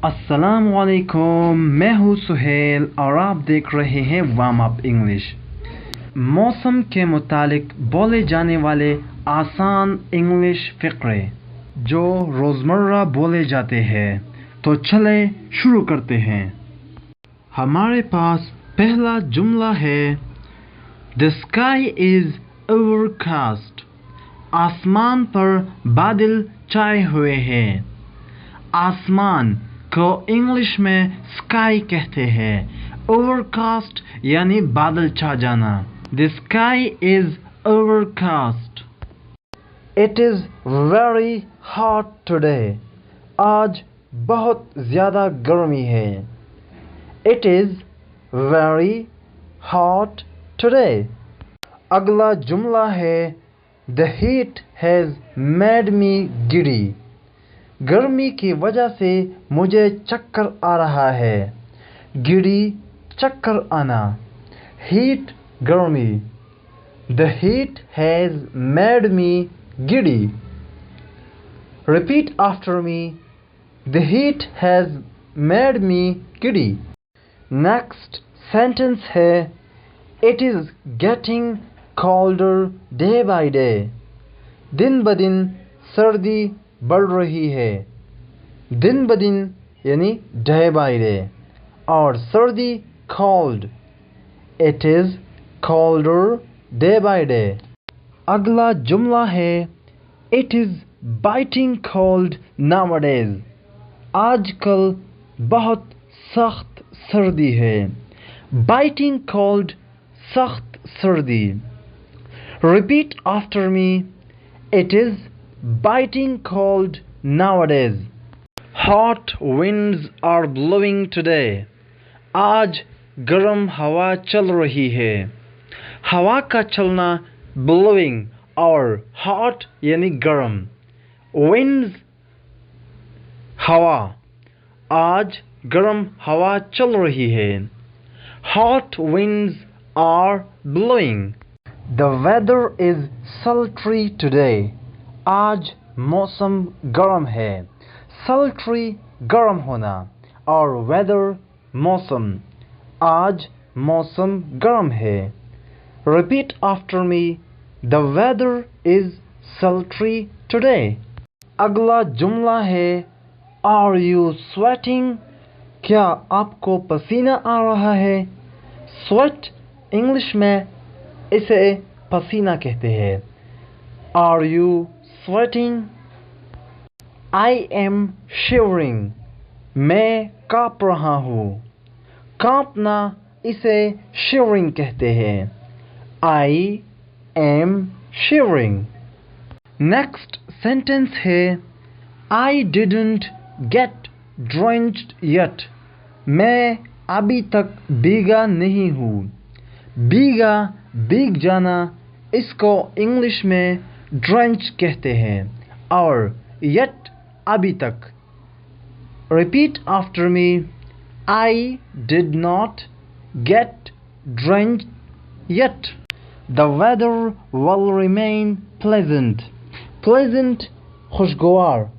अस्सलाम वालेकुम, मैं हूँ सुहेल और आप देख रहे हैं वार्म अप इंग्लिश। मौसम के मुतालिक बोले जाने वाले आसान इंग्लिश फ़िक्रे जो रोज़मर्रा बोले जाते हैं। तो चले शुरू करते हैं। हमारे पास पहला जुमला है The sky is overcast। आसमान पर बादल छाए हुए हैं। आसमान को इंग्लिश में स्काई कहते हैं। ओवरकास्ट यानी बादल छा जाना। The sky is overcast. It is very hot today. आज बहुत ज़्यादा गर्मी है। It is very hot today. अगला जुमला है The heat has made me giddy। गर्मी की वजह से मुझे चक्कर आ रहा है। गिडी चक्कर आना। हीट गर्मी। The heat has made me giddy. Repeat after me. The heat has made me giddy. Next sentence है It is getting colder day by day। दिन ब दिन सर्दी बढ़ रही है। दिन ब दिन यानी डे बाय डे और सर्दी cold। It is colder day by day। अगला जुमला है It is biting cold nowadays। आजकल बहुत सख्त सर्दी है। Biting cold सख्त सर्दी। Repeat after me. It is biting cold nowadays। Hot winds are blowing today। आज गर्म हवा चल रही है। हवा का चलना blowing और hot यानी गर्म। winds हवा। आज गर्म हवा चल रही है। Hot winds are blowing। The weather is sultry today। आज मौसम गर्म है। sultry गर्म होना और weather मौसम। आज मौसम गर्म है। Repeat after me. The weather is sultry today। अगला जुमला है Are you sweating? क्या आपको पसीना आ रहा है? Sweat इंग्लिश में इसे पसीना कहते हैं। Are you sweating? I am shivering। मैं काँप रहा हूँ। काँपना इसे shivering कहते हैं। I am shivering। Next sentence है I didn't get drenched yet। मैं अभी तक भीगा नहीं हूँ। भीग जाना इसको इंग्लिश में drenched कहते हैं और yet अभी तक। Repeat after me. I did not get drenched yet। The weather will remain pleasant। Pleasant खुशगवार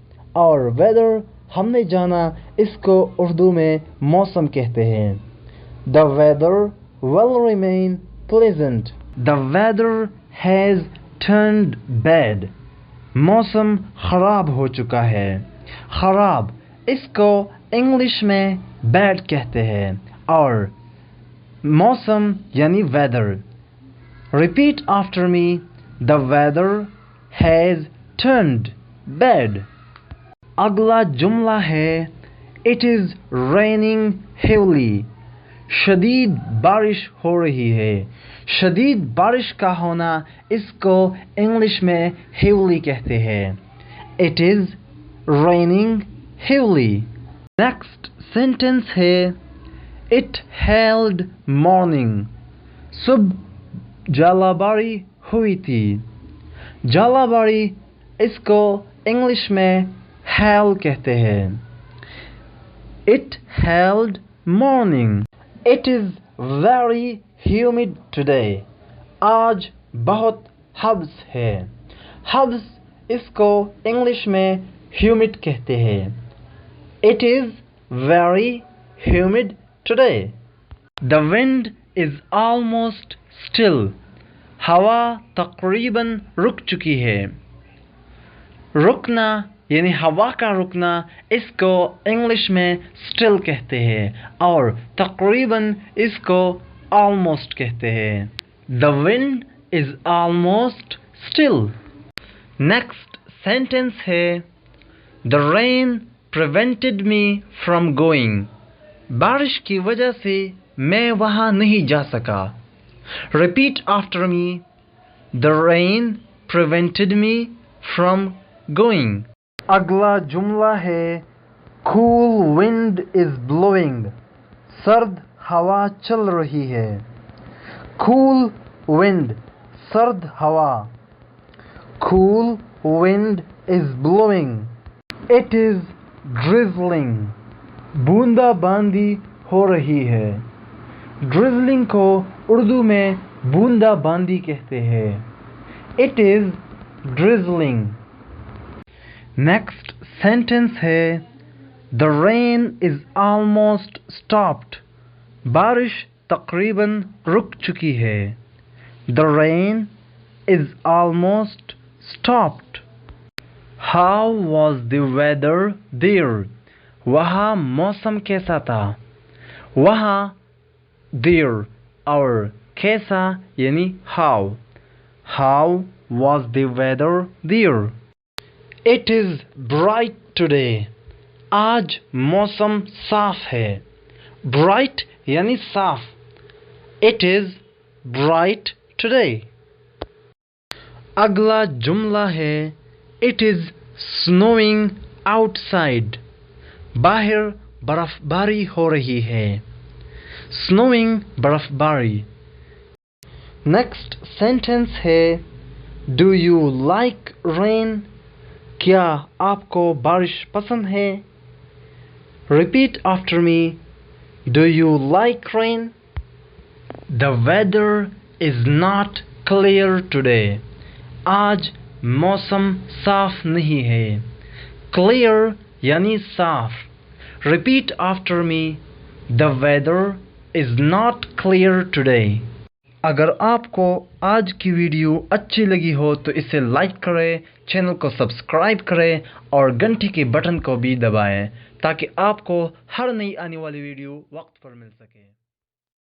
और weather हमने जाना इसको उर्दू में मौसम कहते हैं। The weather will remain pleasant। The weather has turned bad। मौसम खराब हो चुका है। खराब इसको इंग्लिश में bad कहते हैं और मौसम यानी weather। Repeat after me. The weather has turned bad। अगला जुमला है It is raining heavily। शदीद बारिश हो रही है। शदीद बारिश का होना इसको इंग्लिश में heavily कहते हैं। It is raining heavily। Next sentence है It hailed morning। सुबह जलाबारी हुई थी। जलाबारी इसको इंग्लिश में hail कहते हैं। It hailed morning। It is very humid today। आज बहुत हब्स है। हब्स इसको इंग्लिश में humid कहते हैं। It is very humid today. The wind is almost still. हवा तकरीबन रुक चुकी है. रुकना यानी हवा का रुकना, इसको इंग्लिश में still कहते हैं और तकरीबन इसको almost कहते हैं. The wind is almost still. Next sentence है The rain prevented me from going. बारिश की वजह से मैं वहाँ नहीं जा सका. Repeat after me. The rain prevented me from going. अगला जुमला है Cool wind is blowing. सर्द हवा चल रही है. Cool wind, सर्द हवा. Cool wind is blowing. It is drizzling. बूंदा बांदी हो रही है. Drizzling को उर्दू में बूंदा बांदी कहते हैं. It is drizzling. Next sentence है The rain is almost stopped. बारिश तकरीबन रुक चुकी है. The rain is almost stopped. How was the weather there? वहाँ मौसम कैसा था. वहाँ there और कैसा यानी how. How was the weather there? It is bright today. आज मौसम साफ है. Bright यानी साफ. It is bright today. अगला जुमला है It is snowing outside. बाहर बर्फबारी हो रही है. Snowing बर्फबारी. Next sentence है Do you like rain? क्या आपको बारिश पसंद है. Repeat after me. Do you like rain? The weather is not clear today. आज मौसम साफ नहीं है. Clear यानी साफ. Repeat after me. The weather is not clear today. अगर आपको आज की वीडियो अच्छी लगी हो तो इसे लाइक करें, चैनल को सब्सक्राइब करें और घंटी के बटन को भी दबाएं ताकि आपको हर नई आने वाली वीडियो वक्त पर मिल सके.